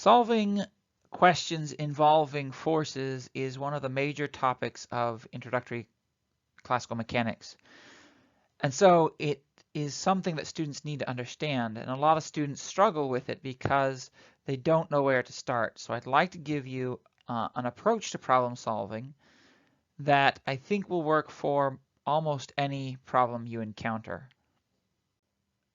Solving questions involving forces is one of the major topics of introductory classical mechanics. And so it is something that students need to understand. And a lot of students struggle with it because they don't know where to start. So I'd like to give you an approach to problem solving that I think will work for almost any problem you encounter.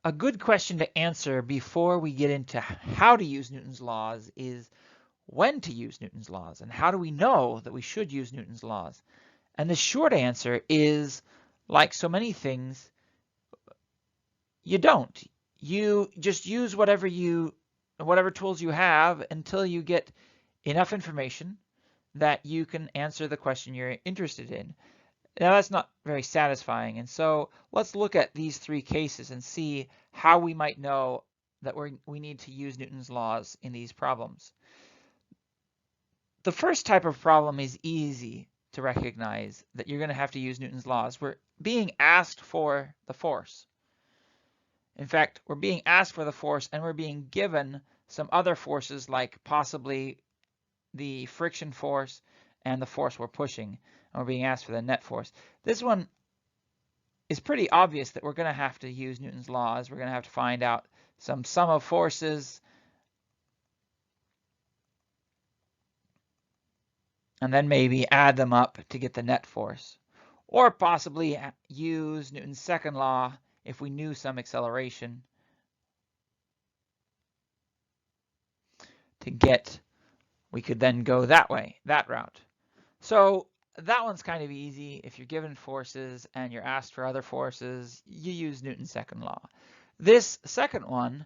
A good question to answer before we get into how to use Newton's laws is when to use Newton's laws and how do we know that we should use Newton's laws? And the short answer is, like so many things, you don't. You just use whatever tools you have until you get enough information that you can answer the question you're interested in. Now that's not very satisfying, and so let's look at these three cases and see how we might know that we need to use Newton's laws in these problems. The first type of problem is easy to recognize that you're going to have to use Newton's laws. We're being asked for the force. In fact, we're being asked for the force and we're being given some other forces like possibly the friction force and the force we're pushing. And we're being asked for the net force. This one is pretty obvious that we're going to have to use Newton's laws. We're going to have to find out some sum of forces and then maybe add them up to get the net force. Or possibly use Newton's second law if we knew some acceleration to get, we could then go that way, that route. So that one's kind of easy. If you're given forces and you're asked for other forces, you use Newton's second law. This second one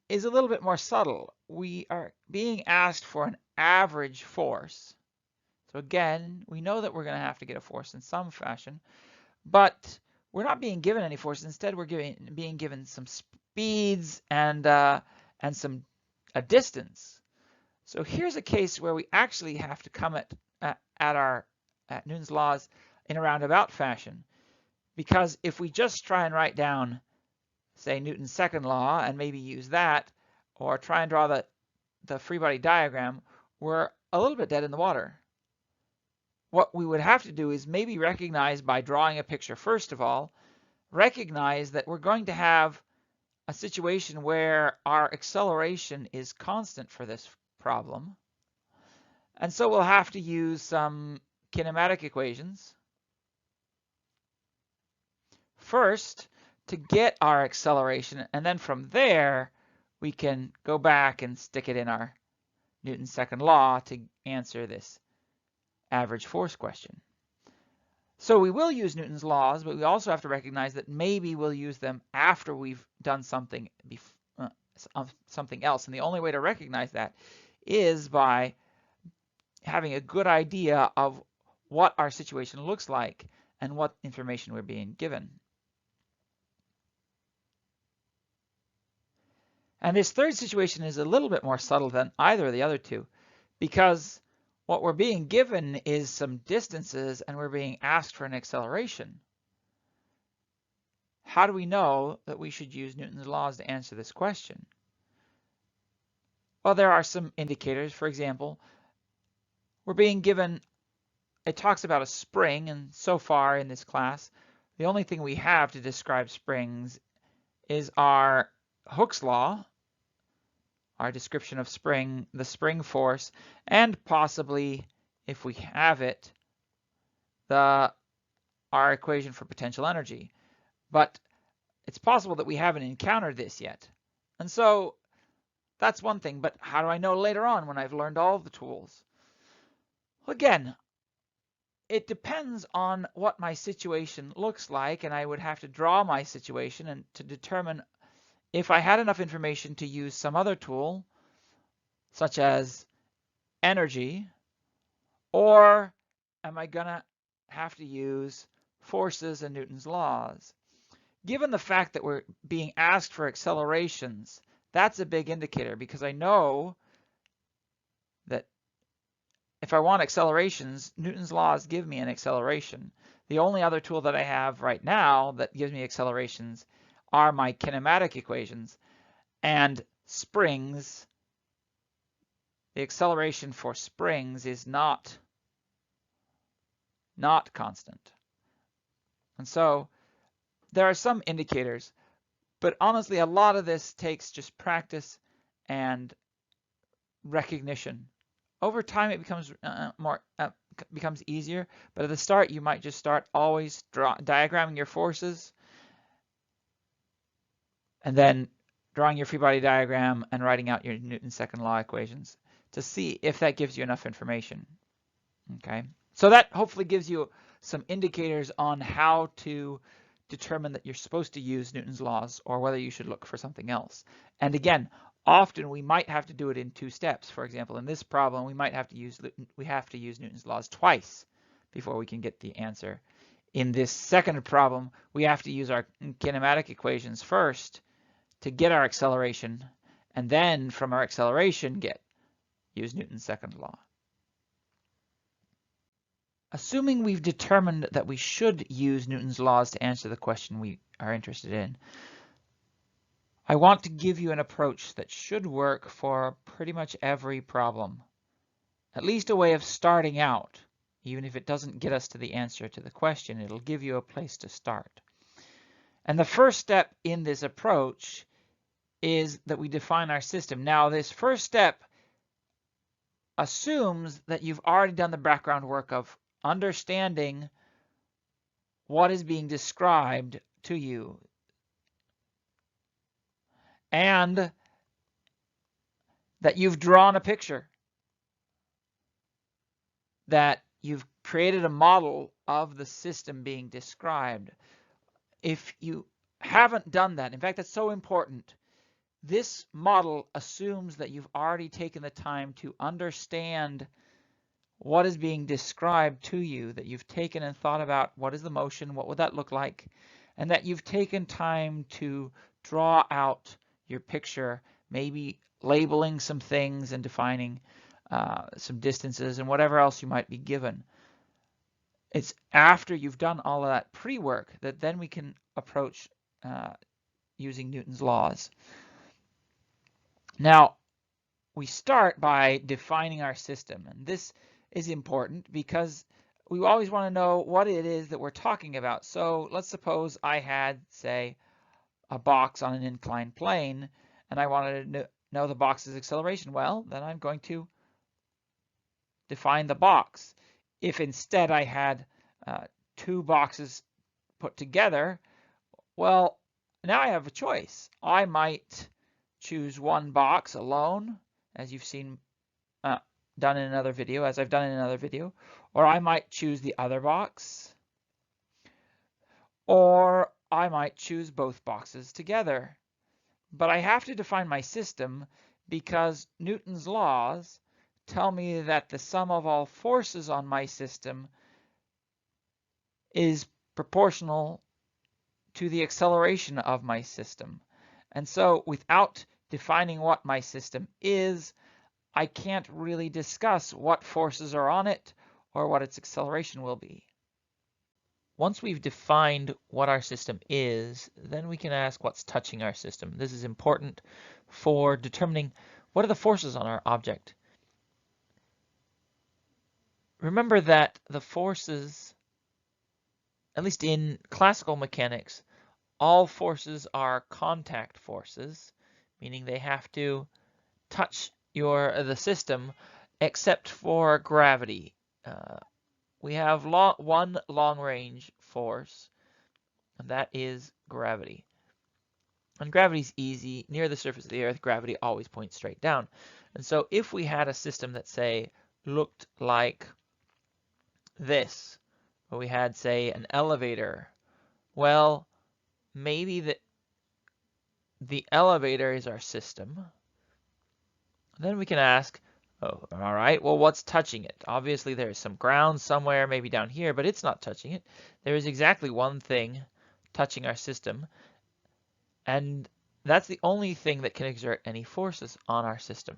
is a little bit more subtle. We are being asked for an average force. So again, we know that we're going to have to get a force in some fashion, but we're not being given any force. Instead, we're being given some speeds and a distance. So here's a case where we actually have to come at Newton's laws in a roundabout fashion, because if we just try and write down, say, Newton's second law and maybe use that, or try and draw the free body diagram, we're a little bit dead in the water. What we would have to do is maybe recognize by drawing a picture first of all, recognize that we're going to have a situation where our acceleration is constant for this problem. And so we'll have to use some kinematic equations first to get our acceleration, and then from there we can go back and stick it in our Newton's second law to answer this average force question. So we will use Newton's laws, but we also have to recognize that maybe we'll use them after we've done something else. And the only way to recognize that is by having a good idea of what our situation looks like and what information we're being given. And this third situation is a little bit more subtle than either of the other two, because what we're being given is some distances and we're being asked for an acceleration. How do we know that we should use Newton's laws to answer this question? Well, there are some indicators. For example, we're being given, it talks about a spring, and so far in this class, the only thing we have to describe springs is our Hooke's law, our description of the spring force, and possibly, if we have it, our equation for potential energy. But it's possible that we haven't encountered this yet. And so that's one thing, but how do I know later on when I've learned all the tools? Again, it depends on what my situation looks like, and I would have to draw my situation and to determine if I had enough information to use some other tool, such as energy, or am I going to have to use forces and Newton's laws? Given the fact that we're being asked for accelerations, that's a big indicator, because I know that if I want accelerations, Newton's laws give me an acceleration. The only other tool that I have right now that gives me accelerations are my kinematic equations, and springs the acceleration for springs is not constant. And so there are some indicators, but honestly, a lot of this takes just practice and recognition. Over time, it becomes becomes easier, but at the start, you might just start always diagramming your forces, and then drawing your free body diagram and writing out your Newton's second law equations to see if that gives you enough information. Okay, so that hopefully gives you some indicators on how to determine that you're supposed to use Newton's laws or whether you should look for something else. And again, often we might have to do it in 2 steps. For example, in this problem, we might have to use Newton's laws twice before we can get the answer. In this second problem, we have to use our kinematic equations first to get our acceleration, and then from our acceleration use Newton's second law. Assuming we've determined that we should use Newton's laws to answer the question we are interested in, I want to give you an approach that should work for pretty much every problem. At least a way of starting out. Even if it doesn't get us to the answer to the question, it'll give you a place to start. And the first step in this approach is that we define our system. Now, this first step assumes that you've already done the background work of understanding what is being described to you, and that you've drawn a picture, that you've created a model of the system being described. If you haven't done that, in fact, that's so important, this model assumes that you've already taken the time to understand what is being described to you, that you've taken and thought about what is the motion, what would that look like, and that you've taken time to draw out your picture, maybe labeling some things and defining some distances and whatever else you might be given. It's after you've done all of that pre-work that then we can approach using Newton's laws. Now, we start by defining our system, and this is important because we always want to know what it is that we're talking about. So let's suppose I had, say, a box on an inclined plane, and I wanted to know the box's acceleration. Well, then I'm going to define the box. If instead I had 2 boxes put together, well, now I have a choice. I might choose one box alone, as you've seen done in another video, as I've done in another video, or I might choose the other box, or I might choose both boxes together. But I have to define my system because Newton's laws tell me that the sum of all forces on my system is proportional to the acceleration of my system. And so without defining what my system is, I can't really discuss what forces are on it or what its acceleration will be. Once we've defined what our system is, then we can ask what's touching our system. This is important for determining what are the forces on our object. Remember that the forces, at least in classical mechanics, all forces are contact forces, meaning they have to touch the system, except for gravity. We have one long-range force, and that is gravity. And gravity's easy. Near the surface of the Earth, gravity always points straight down. And so if we had a system that, say, looked like this, where we had, say, an elevator, well, maybe the elevator is our system. Then we can ask, oh, all right, well, what's touching it? Obviously, there's some ground somewhere, maybe down here, but it's not touching it. There is exactly one thing touching our system, and that's the only thing that can exert any forces on our system.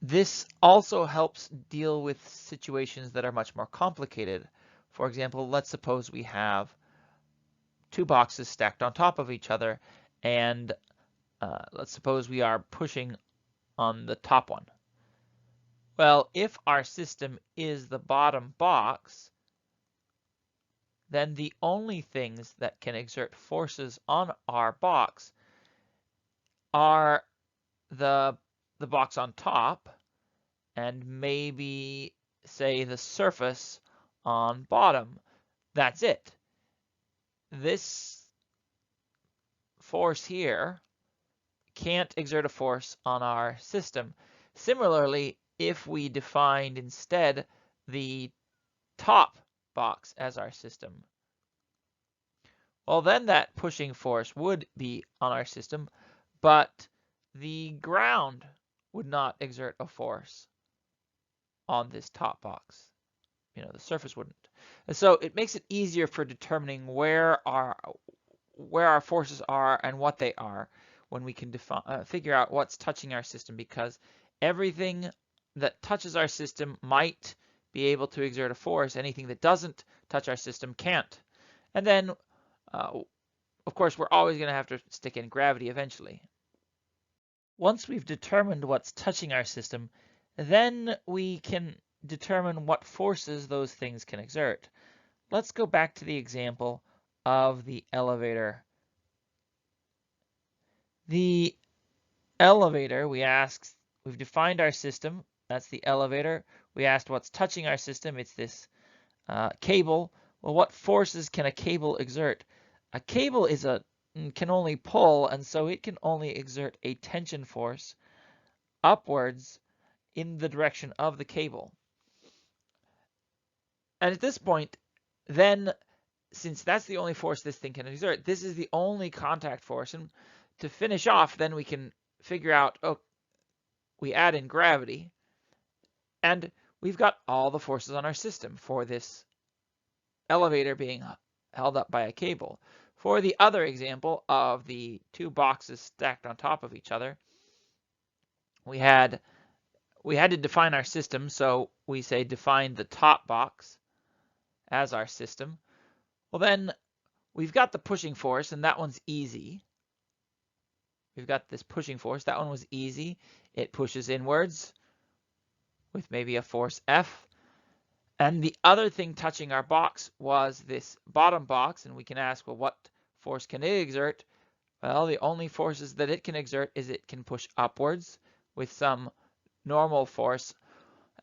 This also helps deal with situations that are much more complicated. For example, let's suppose we have 2 boxes stacked on top of each other, and let's suppose we are pushing on the top one. Well, if our system is the bottom box, then the only things that can exert forces on our box are the box on top and maybe, say, the surface on bottom. That's it. This force here can't exert a force on our system. Similarly, if we defined instead the top box as our system, well, then that pushing force would be on our system, but the ground would not exert a force on this top box. The surface wouldn't. And so it makes it easier for determining where our forces are and what they are when we can figure out what's touching our system, because everything that touches our system might be able to exert a force. Anything that doesn't touch our system can't. And then, of course, we're always going to have to stick in gravity eventually. Once we've determined what's touching our system, then we can determine what forces those things can exert. Let's go back to the example of the elevator. The elevator, we've defined our system. That's the elevator. We asked what's touching our system. It's this cable. Well, what forces can a cable exert? A cable can only pull, and so it can only exert a tension force upwards in the direction of the cable. And at this point, then, since that's the only force this thing can exert, this is the only contact force. And to finish off, then we can figure out, we add in gravity, and we've got all the forces on our system for this elevator being held up by a cable. For the other example of the two boxes stacked on top of each other, we had to define our system, so we say define the top box as our system. Well, then we've got the pushing force, and that one's easy. We've got this pushing force. That one was easy. It pushes inwards with maybe a force F. And the other thing touching our box was this bottom box, and we can ask, well, what force can it exert? Well, the only forces that it can exert is it can push upwards with some normal force.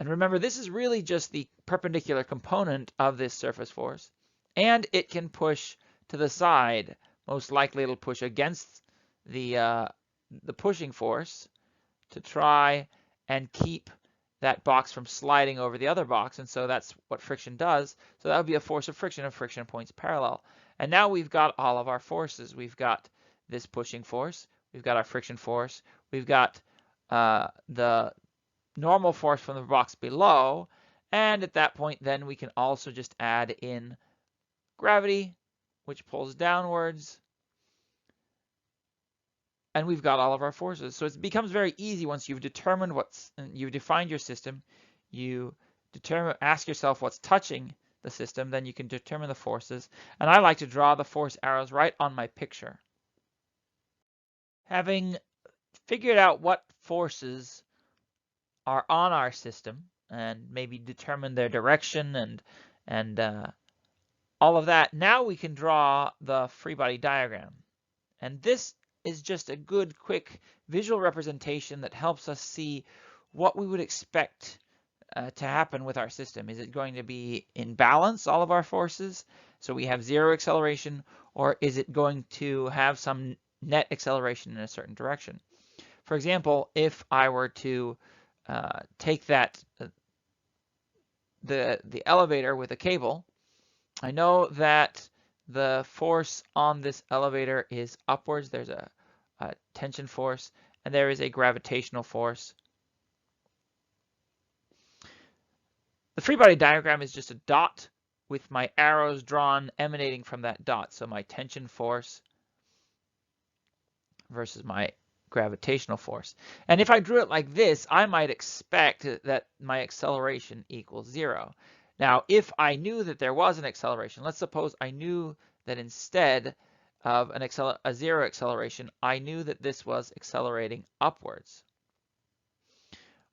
And remember, this is really just the perpendicular component of this surface force. And it can push to the side. Most likely it'll push against the pushing force to try and keep that box from sliding over the other box. And so that's what friction does. So that would be a force of friction, and friction points parallel. And now we've got all of our forces. We've got this pushing force. We've got our friction force. We've got the normal force from the box below. And at that point, then we can also just add in gravity, which pulls downwards. And we've got all of our forces. So it becomes very easy once you've determined you've defined your system, you ask yourself what's touching the system, then you can determine the forces. And I like to draw the force arrows right on my picture. Having figured out what forces are on our system and maybe determine their direction and all of that, now we can draw the free body diagram. And this is just a good, quick visual representation that helps us see what we would expect to happen with our system. Is it going to be in balance, all of our forces, so we have zero acceleration, or is it going to have some net acceleration in a certain direction? For example, if I were to take the elevator with a cable, I know that the force on this elevator is upwards. There's a tension force, and there is a gravitational force. The free body diagram is just a dot with my arrows drawn emanating from that dot. So my tension force versus my gravitational force. And if I drew it like this, I might expect that my acceleration equals 0. Now, if I knew that there was an acceleration, let's suppose I knew that instead of a 0 acceleration, I knew that this was accelerating upwards.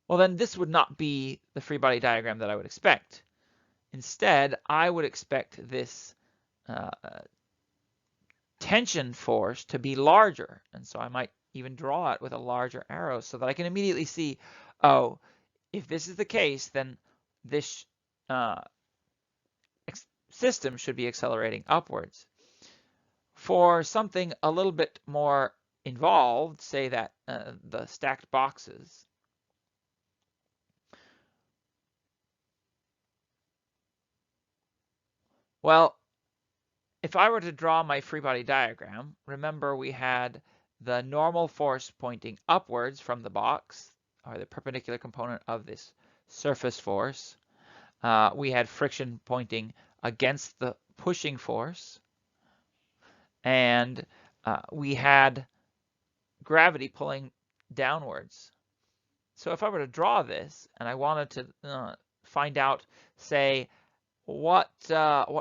Well, then this would not be the free body diagram that I would expect. Instead, I would expect this uh, tension force to be larger. And so I might even draw it with a larger arrow so that I can immediately see, oh, if this is the case, then this system should be accelerating upwards. For something a little bit more involved, say that the stacked boxes, well, if I were to draw my free body diagram, remember we had the normal force pointing upwards from the box, or the perpendicular component of this surface force. We had friction pointing against the pushing force, and we had gravity pulling downwards. So if I were to draw this and I wanted to find out, say, what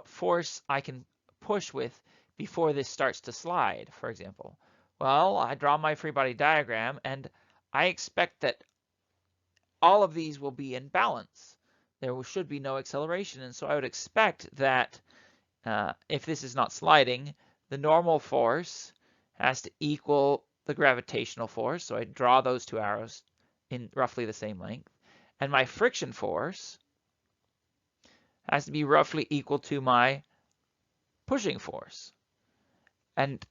force I can push with before this starts to slide, for example. Well, I draw my free body diagram and I expect that all of these will be in balance. There should be no acceleration, and so I would expect that if this is not sliding, the normal force has to equal the gravitational force, so I draw those two arrows in roughly the same length, and my friction force has to be roughly equal to my pushing force. And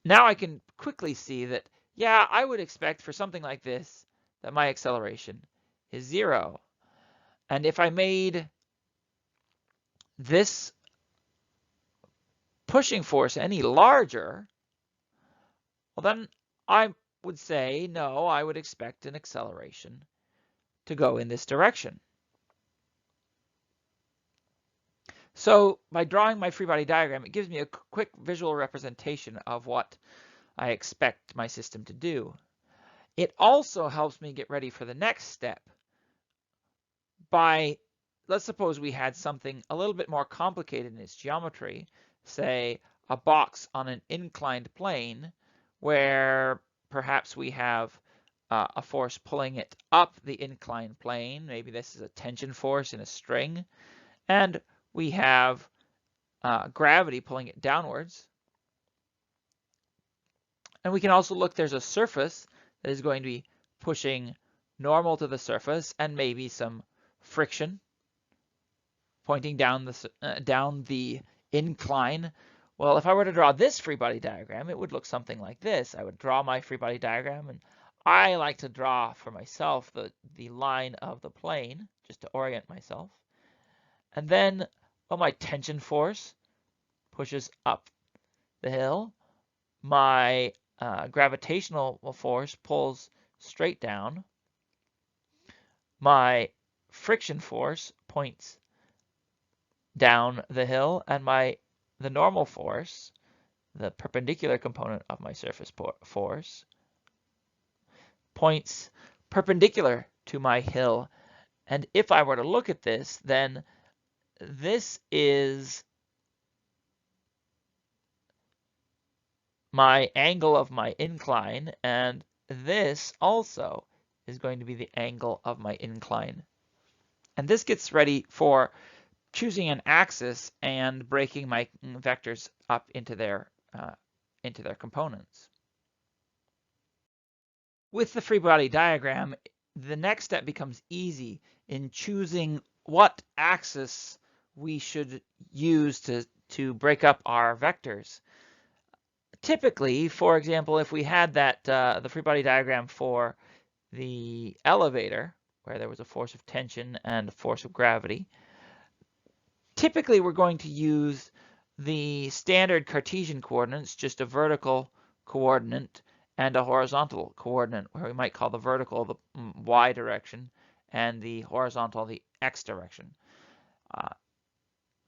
now I can quickly see that, yeah, I would expect for something like this that my acceleration is 0. And if I made this pushing force any larger, well, then I would say, no, I would expect an acceleration to go in this direction. So by drawing my free body diagram, it gives me a quick visual representation of what I expect my system to do. It also helps me get ready for the next step. Let's suppose we had something a little bit more complicated in its geometry, say a box on an inclined plane where perhaps we have a force pulling it up the inclined plane. Maybe this is a tension force in a string, and we have gravity pulling it downwards. And we can also look, there's a surface that is going to be pushing normal to the surface and maybe some friction pointing down the incline. Well, if I were to draw this free body diagram, it would look something like this. I would draw my free body diagram, and I like to draw for myself the line of the plane just to orient myself. And then, well, my tension force pushes up the hill. My gravitational force pulls straight down. My friction force points down the hill, and the normal force, the perpendicular component of my surface force, points perpendicular to my hill. And if I were to look at this, then this is my angle of my incline, and this also is going to be the angle of my incline. And this gets ready for choosing an axis and breaking my vectors up into their components. With the free body diagram, the next step becomes easy in choosing what axis we should use to break up our vectors. Typically, for example, if we had that the free body diagram for the elevator, where there was a force of tension and a force of gravity, typically we're going to use the standard Cartesian coordinates, just a vertical coordinate and a horizontal coordinate, where we might call the vertical the y direction and the horizontal the x direction.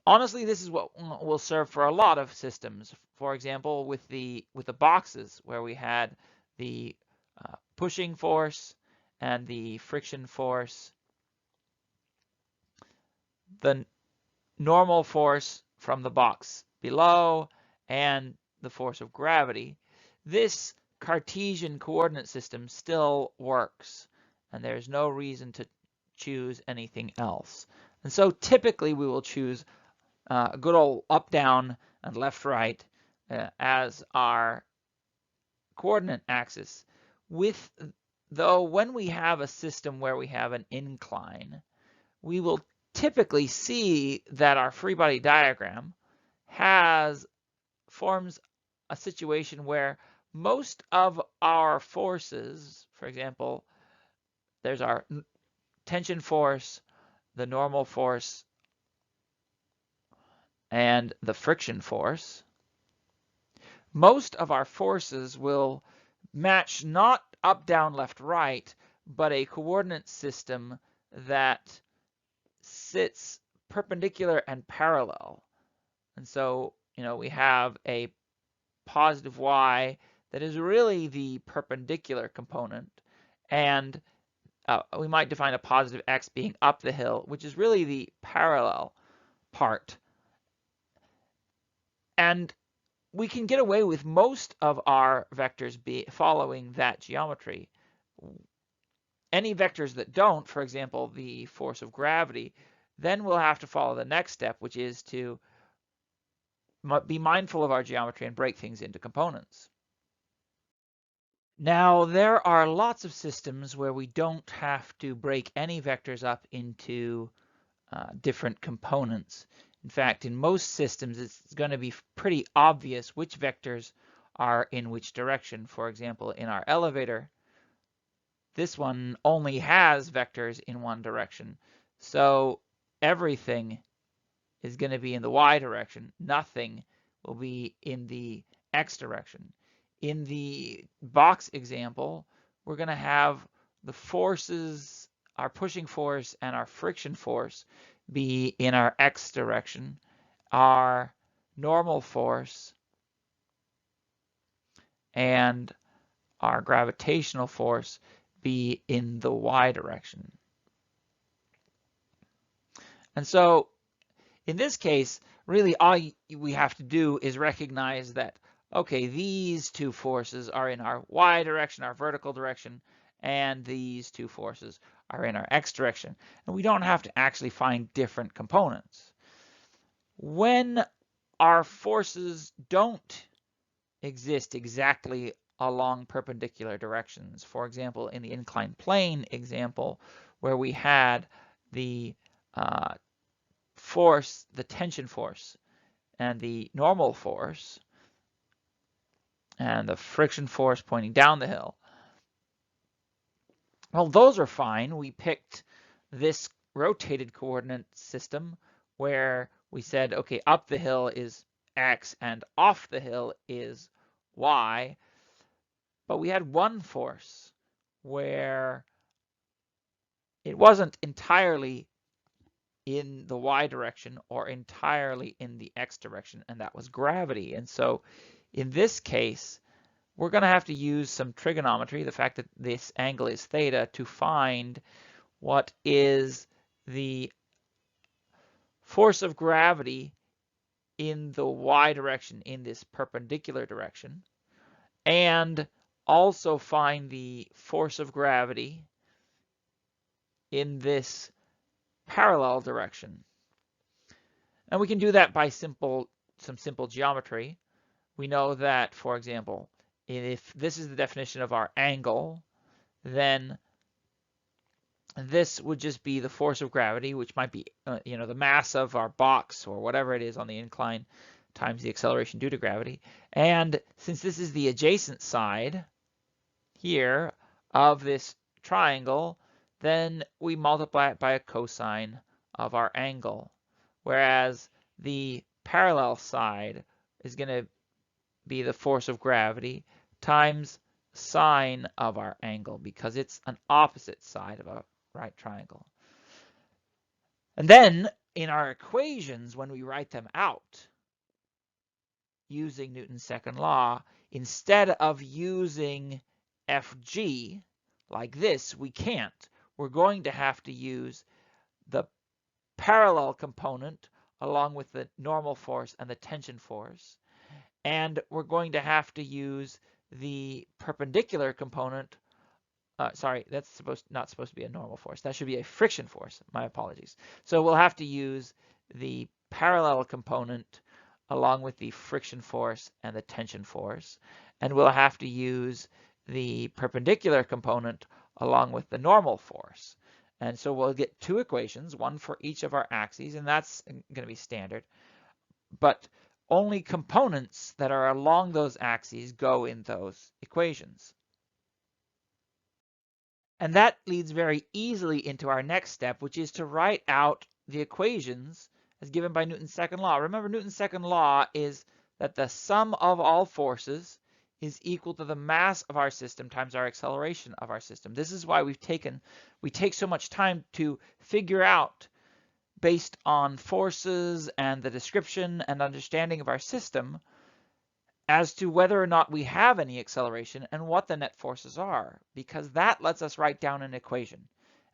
Honestly, this is what will serve for a lot of systems. For example, with the boxes, where we had the pushing force and the friction force, the normal force from the box below, and the force of gravity. This Cartesian coordinate system still works. and there's no reason to choose anything else. And so typically we will choose a good old up, down, and left, right as our coordinate axis. Though when we have a system where we have an incline, we will typically see that our free body diagram forms a situation where most of our forces, for example, there's our tension force, the normal force, and the friction force. Most of our forces will match not up, down, left, right, but a coordinate system that sits perpendicular and parallel. And so, we have a positive y that is really the perpendicular component, and we might define a positive x being up the hill, which is really the parallel part. And we can get away with most of our vectors following that geometry. Any vectors that don't, for example, the force of gravity, then we'll have to follow the next step, which is to be mindful of our geometry and break things into components. Now, there are lots of systems where we don't have to break any vectors up into different components. In fact, in most systems, it's going to be pretty obvious which vectors are in which direction. For example, in our elevator, this one only has vectors in one direction. So everything is going to be in the y direction. Nothing will be in the x direction. In the box example, we're going to have the forces, our pushing force and our friction force, be in our x direction, our normal force and our gravitational force be in the y direction. And so in this case, really all we have to do is recognize that, okay, these two forces are in our y direction, our vertical direction, and these two forces are in our x direction. And we don't have to actually find different components. When our forces don't exist exactly along perpendicular directions, for example, in the inclined plane example, where we had the force, the tension force, and the normal force, and the friction force pointing down the hill. Well, those are fine. We picked this rotated coordinate system where we said, okay, up the hill is x and off the hill is y. But we had one force where it wasn't entirely in the y direction or entirely in the x direction, and that was gravity. And so in this case, we're going to have to use some trigonometry, the fact that this angle is theta, to find what is the force of gravity in the y direction, in this perpendicular direction, and also find the force of gravity in this parallel direction. And we can do that by some simple geometry. We know that, for example, if this is the definition of our angle, then this would just be the force of gravity, which might be the mass of our box or whatever it is on the incline times the acceleration due to gravity. And since this is the adjacent side here of this triangle, then we multiply it by a cosine of our angle. Whereas the parallel side is going to be the force of gravity times sine of our angle, because it's an opposite side of a right triangle. And then in our equations, when we write them out using Newton's second law, instead of using FG like this, we can't. We're going to have to use the parallel component along with the normal force and the tension force. And we're going to have to use the perpendicular component sorry, that's not supposed to be a normal force. That should be a friction force. My apologies. So we'll have to use the parallel component along with the friction force and the tension force. And we'll have to use the perpendicular component along with the normal force. And so we'll get two equations, one for each of our axes, and that's going to be standard. But only components that are along those axes go in those equations. And that leads very easily into our next step, which is to write out the equations as given by Newton's second law. Remember, Newton's second law is that the sum of all forces is equal to the mass of our system times our acceleration of our system. This is why we take so much time to figure out, based on forces and the description and understanding of our system, as to whether or not we have any acceleration and what the net forces are, because that lets us write down an equation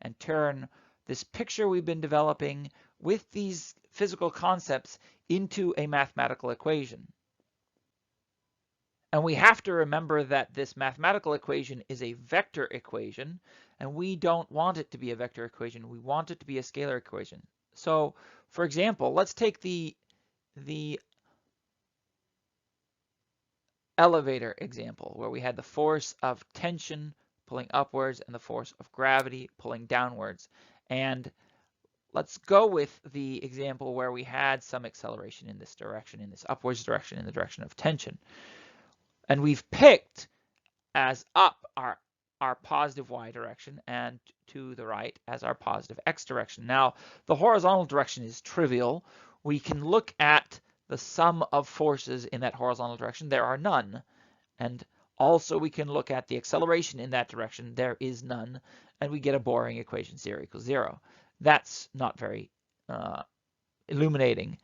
and turn this picture we've been developing with these physical concepts into a mathematical equation. And we have to remember that this mathematical equation is a vector equation, and we don't want it to be a vector equation. We want it to be a scalar equation. So, for example, let's take the elevator example where we had the force of tension pulling upwards and the force of gravity pulling downwards. And let's go with the example where we had some acceleration in this direction, in this upwards direction, in the direction of tension. And we've picked as up our positive y direction and to the right as our positive x direction. Now, the horizontal direction is trivial. We can look at the sum of forces in that horizontal direction. There are none. And also we can look at the acceleration in that direction. There is none. And we get a boring equation, 0 equals 0. That's not very illuminating.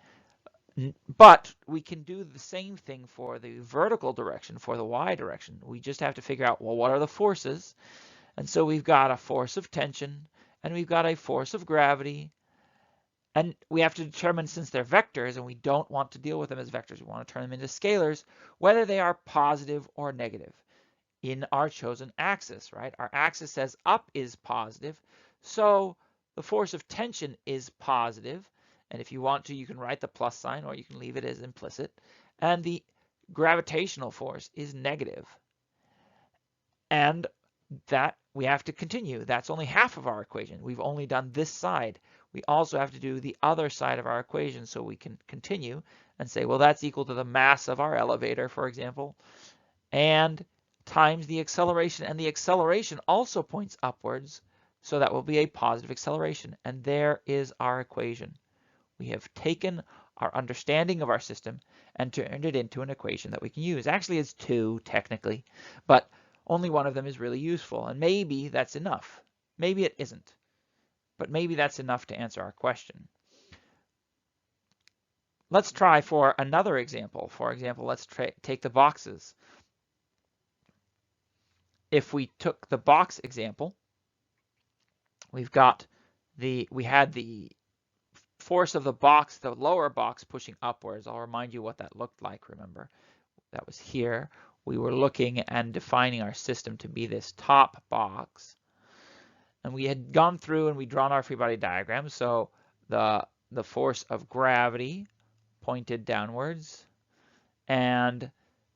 But we can do the same thing for the vertical direction, for the y direction. We just have to figure out, well, what are the forces? And so we've got a force of tension, and we've got a force of gravity. And we have to determine, since they're vectors, and we don't want to deal with them as vectors, we want to turn them into scalars, whether they are positive or negative in our chosen axis, right? Our axis says up is positive, so the force of tension is positive. And if you want to, you can write the plus sign, or you can leave it as implicit. And the gravitational force is negative. And that we have to continue. That's only half of our equation. We've only done this side. We also have to do the other side of our equation so we can continue and say, well, that's equal to the mass of our elevator, for example, and times the acceleration. And the acceleration also points upwards, so that will be a positive acceleration. And there is our equation. We have taken our understanding of our system and turned it into an equation that we can use. Actually, it's two technically, but only one of them is really useful. And maybe that's enough. Maybe it isn't. But maybe that's enough to answer our question. Let's try for another example. For example, let's take the boxes. If we took the box example, we had the force of the box, the lower box pushing upwards. I'll remind you what that looked like, remember. That was here. We were looking and defining our system to be this top box. And we had gone through and we'd drawn our free body diagram. So the force of gravity pointed downwards, and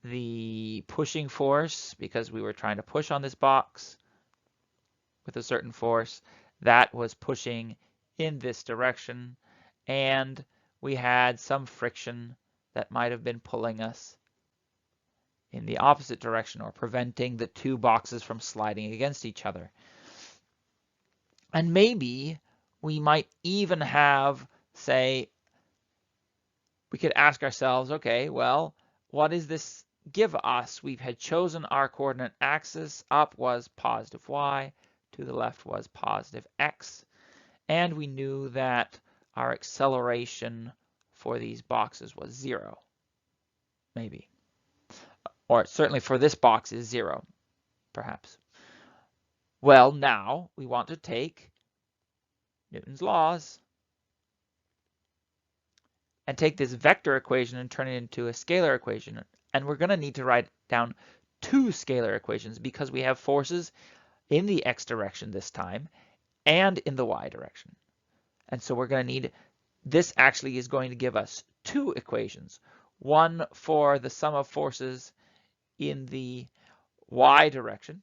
the pushing force, because we were trying to push on this box with a certain force, that was pushing in this direction. And we had some friction that might have been pulling us in the opposite direction, or preventing the two boxes from sliding against each other. And maybe we might even have, say, we could ask ourselves, okay, well, what does this give us? We had chosen our coordinate axis. Up was positive y, to the left was positive x, and we knew that our acceleration for these boxes was 0, maybe. Or certainly for this box is 0, perhaps. Well, now we want to take Newton's laws and take this vector equation and turn it into a scalar equation. And we're going to need to write down two scalar equations because we have forces in the x direction this time and in the y direction. And so we're going to need, this actually is going to give us two equations, one for the sum of forces in the y direction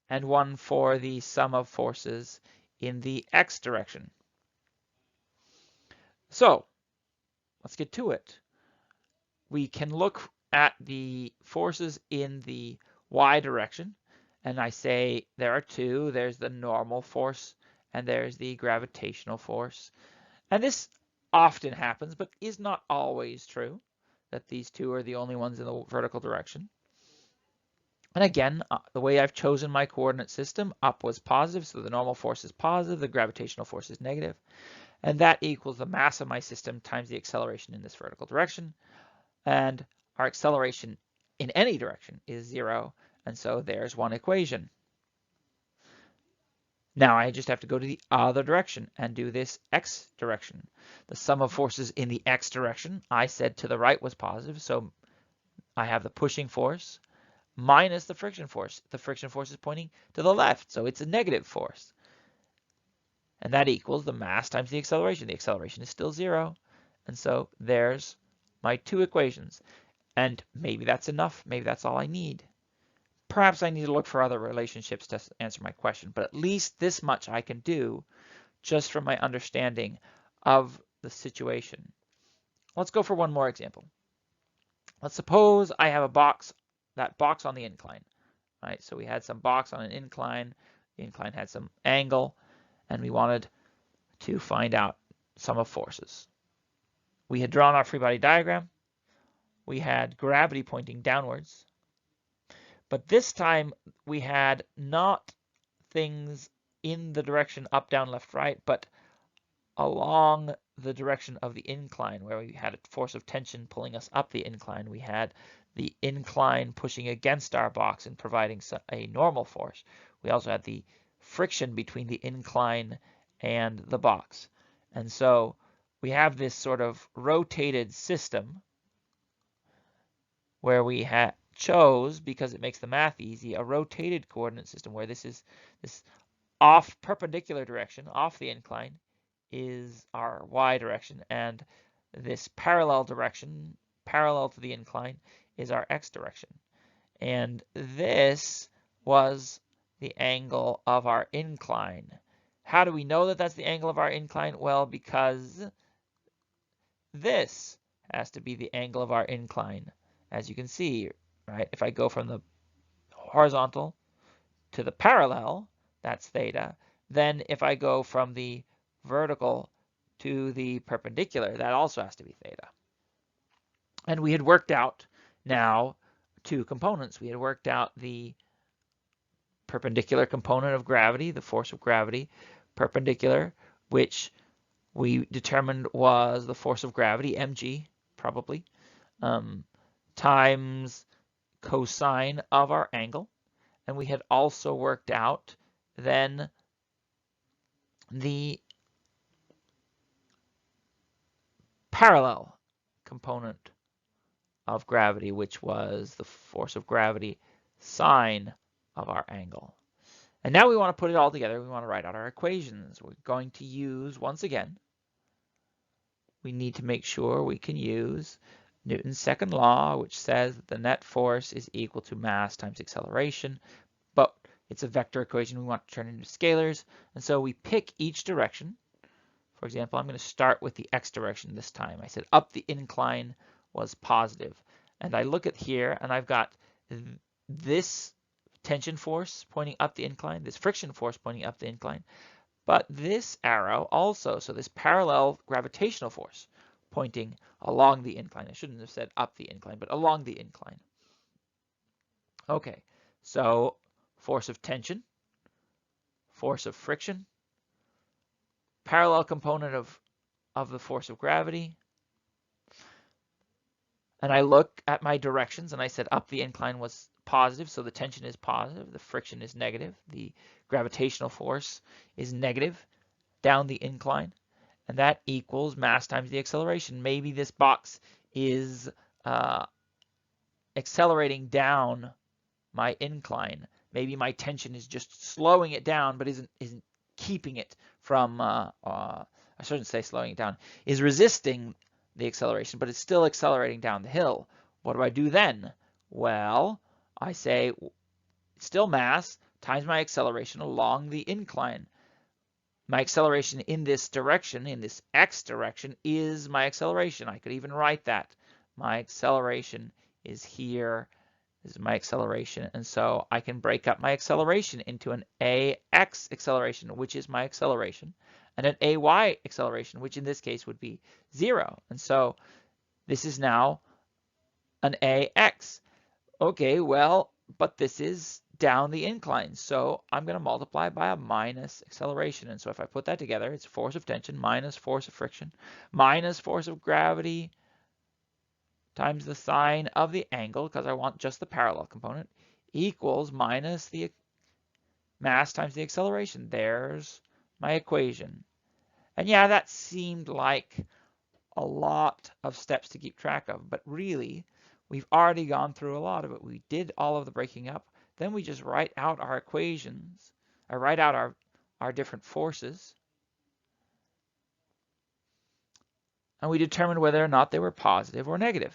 and one for the sum of forces in the x direction. So let's get to it. We can look at the forces in the y direction, and I say there are two. There's the normal force and there's the gravitational force. And this often happens, but is not always true, that these two are the only ones in the vertical direction. And again, the way I've chosen my coordinate system, up was positive, so the normal force is positive, the gravitational force is negative, and that equals the mass of my system times the acceleration in this vertical direction. And our acceleration in any direction is 0, and so there's one equation. Now I just have to go to the other direction and do this x direction. The sum of forces in the x direction, I said to the right was positive, so I have the pushing force minus the friction force. The friction force is pointing to the left, so it's a negative force. And that equals the mass times the acceleration. The acceleration is still 0, and so there's my two equations. And maybe that's enough. Maybe that's all I need. Perhaps I need to look for other relationships to answer my question, but at least this much I can do just from my understanding of the situation. Let's go for one more example. Let's suppose I have a box, that box on the incline. Right? So we had some box on an incline. The incline had some angle, and we wanted to find out sum of forces. We had drawn our free body diagram. We had gravity pointing downwards. But this time we had not things in the direction up, down, left, right, but along the direction of the incline, where we had a force of tension pulling us up the incline. We had the incline pushing against our box and providing a normal force. We also had the friction between the incline and the box. And so we have this sort of rotated system where we chose, because it makes the math easy, a rotated coordinate system where this is this off perpendicular direction, off the incline, is our y direction, and this parallel direction, parallel to the incline, is our x direction. And this was the angle of our incline. How do we know that that's the angle of our incline? Well, because this has to be the angle of our incline. As you can see, right, if I go from the horizontal to the parallel, that's theta. Then if I go from the vertical to the perpendicular, that also has to be theta. And we had worked out now two components. We had worked out the perpendicular component of gravity, the force of gravity, perpendicular, which we determined was the force of gravity, mg, probably, times cosine of our angle. And we had also worked out then the parallel component of gravity, which was the force of gravity sine of our angle. And now we want to put it all together. We want to write out our equations. We're going to use, once again, we need to make sure we can use Newton's second law, which says that the net force is equal to mass times acceleration, but it's a vector equation. We want to turn it into scalars, and so we pick each direction. For example, I'm going to start with the x direction this time. I said up the incline was positive, and I look at here, and I've got this tension force pointing up the incline, this friction force pointing up the incline, but this arrow also, so this parallel gravitational force pointing along the incline. I shouldn't have said up the incline, but along the incline. Okay, so force of tension, force of friction, parallel component of the force of gravity. And I look at my directions, and I said up the incline was positive, so the tension is positive, the friction is negative, the gravitational force is negative down the incline, and that equals mass times the acceleration. Maybe this box is accelerating down my incline, Maybe my tension is just slowing it down, but isn't keeping it from, I shouldn't say slowing it down, is resisting the acceleration, but it's still accelerating down the hill. What do I do then? Well, I say still mass times my acceleration along the incline. My acceleration in this direction, in this x direction, is my acceleration. I could even write that. My acceleration is here. This is my acceleration. And so I can break up my acceleration into an ax acceleration, which is my acceleration, and an ay acceleration, which in this case would be 0. And so this is now an ax. Okay, well, but this is down the incline, so I'm going to multiply by a minus acceleration. And so if I put that together, it's force of tension minus force of friction minus force of gravity times the sine of the angle, because I want just the parallel component, equals minus the mass times the acceleration. There's my equation. And yeah, that seemed like a lot of steps to keep track of, but really, we've already gone through a lot of it. We did all of the breaking up. Then we just write out our equations, or write out our different forces. And we determined whether or not they were positive or negative.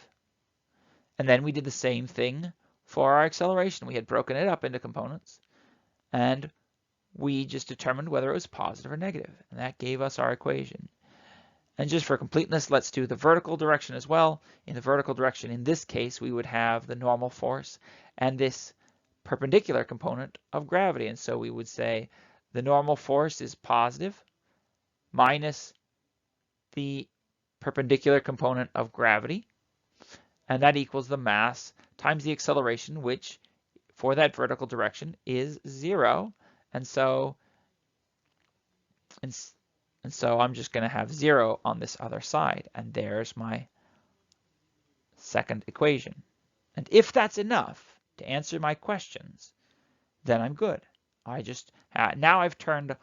And then we did the same thing for our acceleration. We had broken it up into components, and we just determined whether it was positive or negative. And that gave us our equation. And just for completeness, let's do the vertical direction as well. In the vertical direction, in this case, we would have the normal force and this perpendicular component of gravity. And so we would say the normal force is positive minus the perpendicular component of gravity. And that equals the mass times the acceleration, which for that vertical direction is 0. And so I'm just going to have 0 on this other side. And there's my second equation. And if that's enough to answer my questions, then I'm good. Now I've turned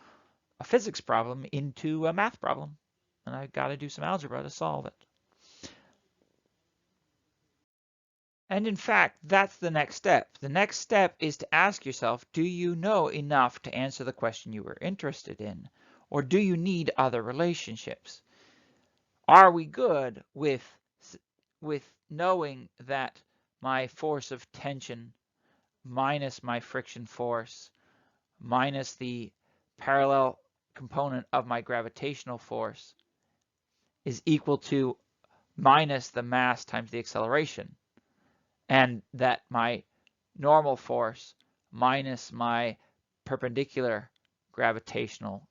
a physics problem into a math problem. And I've got to do some algebra to solve it. And in fact, that's the next step. The next step is to ask yourself, do you know enough to answer the question you were interested in? Or do you need other relationships? Are we good with knowing that my force of tension minus my friction force minus the parallel component of my gravitational force is equal to minus the mass times the acceleration, and that my normal force minus my perpendicular gravitational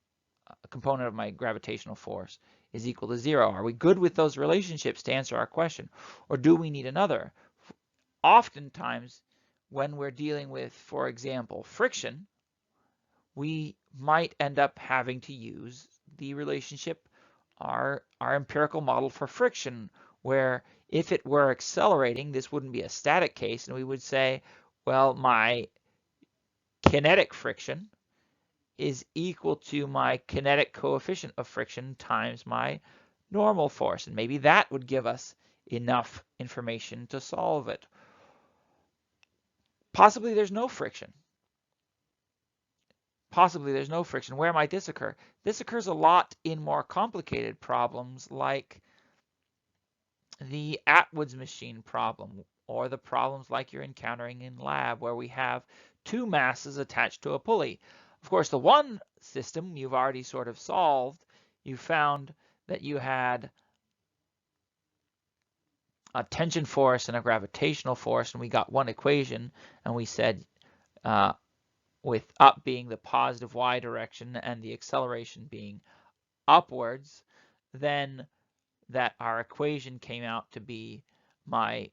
component of my gravitational force is equal to 0? Are we good with those relationships to answer our question? Or do we need another? Oftentimes, when we're dealing with, for example, friction, we might end up having to use the relationship, our empirical model for friction, where if it were accelerating, this wouldn't be a static case, and we would say, well, my kinetic friction is equal to my kinetic coefficient of friction times my normal force. And maybe that would give us enough information to solve it. Possibly there's no friction. Possibly there's no friction. Where might this occur? This occurs a lot in more complicated problems like the Atwood's machine problem, or the problems like you're encountering in lab where we have two masses attached to a pulley. Of course, the one system you've already sort of solved. You found that you had a tension force and a gravitational force, and we got one equation, and we said with up being the positive y direction and the acceleration being upwards, then that our equation came out to be my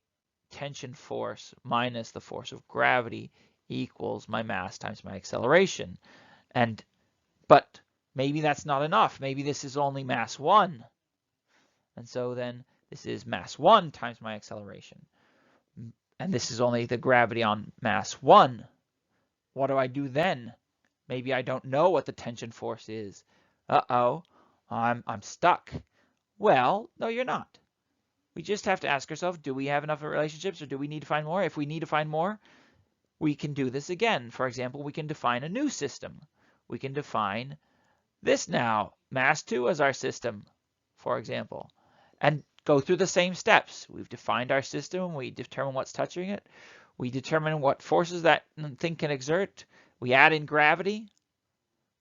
tension force minus the force of gravity equals my mass times my acceleration. But maybe that's not enough. Maybe this is only mass 1. And so then this is mass 1 times my acceleration. And this is only the gravity on mass 1. What do I do then? Maybe I don't know what the tension force is. Uh-oh, I'm stuck. Well, no, you're not. We just have to ask ourselves, do we have enough relationships, or do we need to find more? If we need to find more, we can do this again. For example, we can define a new system. We can define this now, mass 2 as our system, for example, and go through the same steps. We've defined our system. We determine what's touching it. We determine what forces that thing can exert. We add in gravity.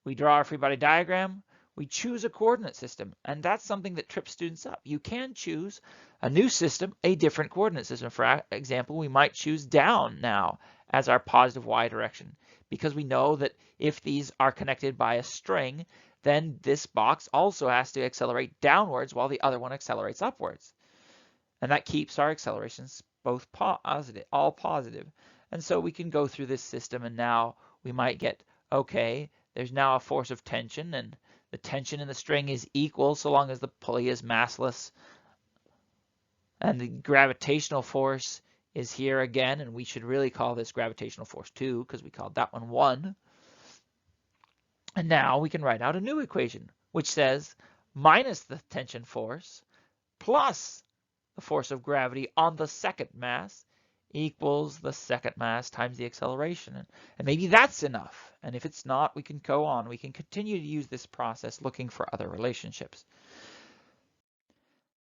We draw our free body diagram. We choose a coordinate system, and that's something that trips students up. You can choose a new system, a different coordinate system. For example, we might choose down now as our positive y direction, because we know that if these are connected by a string, then this box also has to accelerate downwards while the other one accelerates upwards. And that keeps our accelerations both positive, all positive. And so we can go through this system, and now we might get, okay, there's now a force of tension, and the tension in the string is equal so long as the pulley is massless. And the gravitational force is here again, and we should really call this gravitational force 2 because we called that one 1. And now we can write out a new equation, which says minus the tension force plus the force of gravity on the second mass equals the second mass times the acceleration. And maybe that's enough. And if it's not, we can go on. We can continue to use this process looking for other relationships.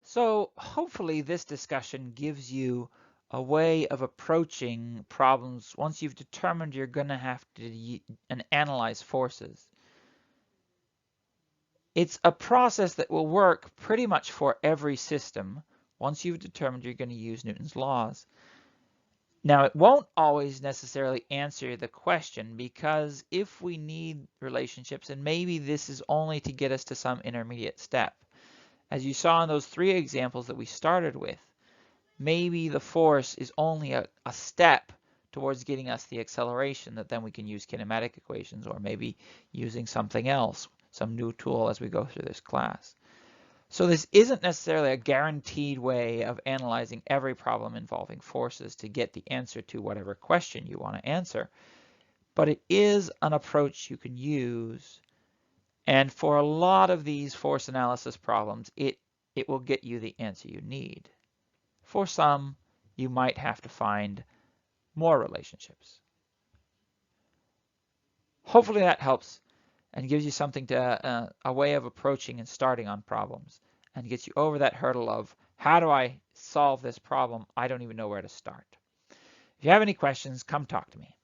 So hopefully this discussion gives you a way of approaching problems once you've determined you're going to have to analyze forces. It's a process that will work pretty much for every system once you've determined you're going to use Newton's laws. Now, it won't always necessarily answer the question, because if we need relationships, and maybe this is only to get us to some intermediate step. As you saw in those 3 examples that we started with, maybe the force is only a step towards getting us the acceleration that then we can use kinematic equations, or maybe using something else, some new tool as we go through this class. So this isn't necessarily a guaranteed way of analyzing every problem involving forces to get the answer to whatever question you want to answer, but it is an approach you can use. And for a lot of these force analysis problems, it will get you the answer you need. For some, you might have to find more relationships. Hopefully that helps and gives you something to a way of approaching and starting on problems, and gets you over that hurdle of, how do I solve this problem? I don't even know where to start. If you have any questions, come talk to me.